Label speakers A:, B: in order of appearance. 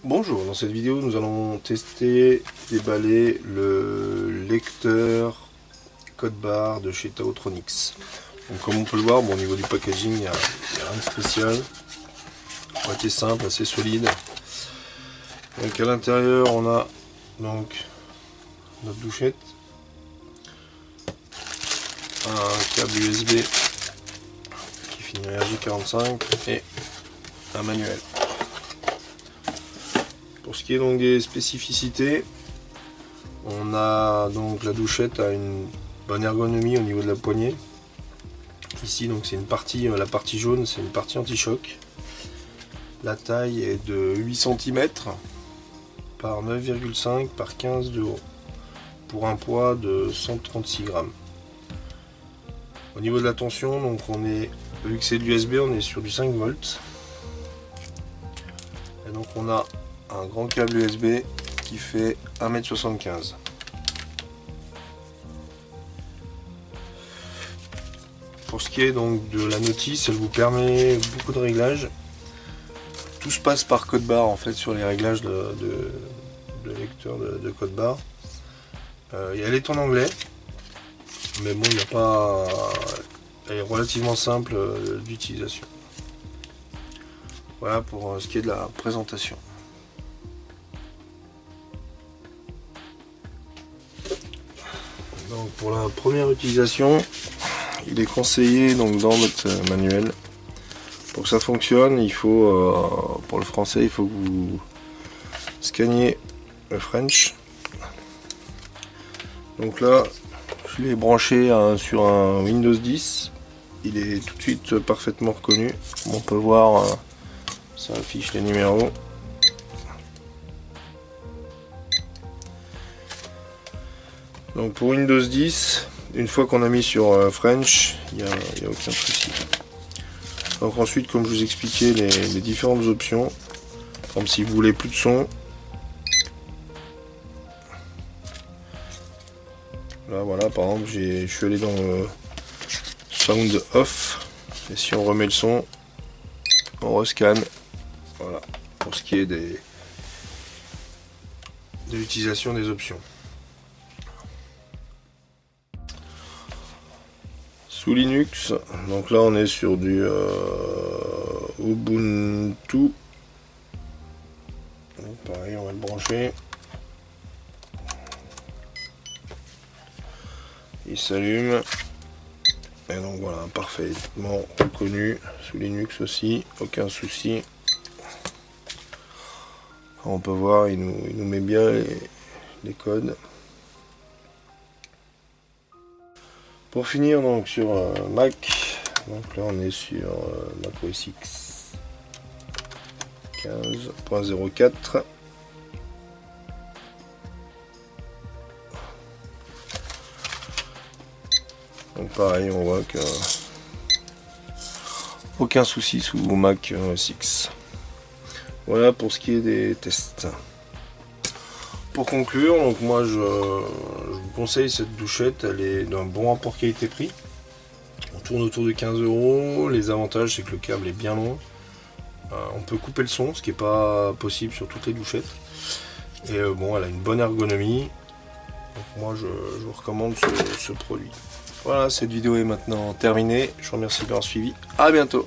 A: Bonjour, dans cette vidéo nous allons tester, déballer le lecteur code barre de chez Taotronics. Donc comme on peut le voir, au niveau du packaging, il n'y a rien de spécial. Assez simple, assez solide. Donc à l'intérieur on a donc notre douchette, un câble USB qui finit en RJ45 et un manuel. Pour ce qui est donc des spécificités, on a donc la douchette a une bonne ergonomie au niveau de la poignée. Ici donc c'est une partie, la partie jaune, c'est une partie anti-choc. La taille est de 8 cm par 9,5 par 15 de haut pour un poids de 136 grammes. Au niveau de la tension, donc on est, vu que c'est de l'USB, on est sur du 5 volts. Et donc on a un grand câble USB qui fait 1,75 m. Pour ce qui est donc de la notice, elle vous permet beaucoup de réglages. Tout se passe par code barre en fait sur les réglages de lecteur de code barre. Elle est en anglais, mais bon, il n'y a pas. Elle est relativement simple d'utilisation. Voilà pour ce qui est de la présentation. Donc pour la première utilisation, il est conseillé donc dans votre manuel, pour que ça fonctionne, il faut pour le français, il faut que vous scanniez le French. Donc là, je l'ai branché sur un Windows 10. Il est tout de suite parfaitement reconnu. Comme on peut voir, ça affiche les numéros. Donc pour Windows 10, une fois qu'on a mis sur French, il n'y a aucun souci. Donc ensuite, comme je vous expliquais, les différentes options, comme si vous voulez plus de son, là voilà, par exemple, je suis allé dans Sound Off, et si on remet le son, on rescanne. Voilà, pour ce qui est de l'utilisation des options. Sous Linux, donc là on est sur du Ubuntu. Donc pareil, on va le brancher. Il s'allume. Et donc voilà, parfaitement reconnu. Sous Linux aussi, aucun souci. Comme on peut voir, il nous met bien les codes. Pour finir donc sur Mac, donc là on est sur Mac OS X 15.04. Donc pareil, on voit que aucun souci sous Mac OS X. Voilà pour ce qui est des tests. Pour conclure, donc moi je vous conseille cette douchette, elle est d'un bon rapport qualité-prix. On tourne autour de 15 €. Les avantages, c'est que le câble est bien long. On peut couper le son, ce qui n'est pas possible sur toutes les douchettes. Et bon, elle a une bonne ergonomie. Donc moi je vous recommande ce produit. Voilà, cette vidéo est maintenant terminée. Je vous remercie de l'avoir suivi. À bientôt.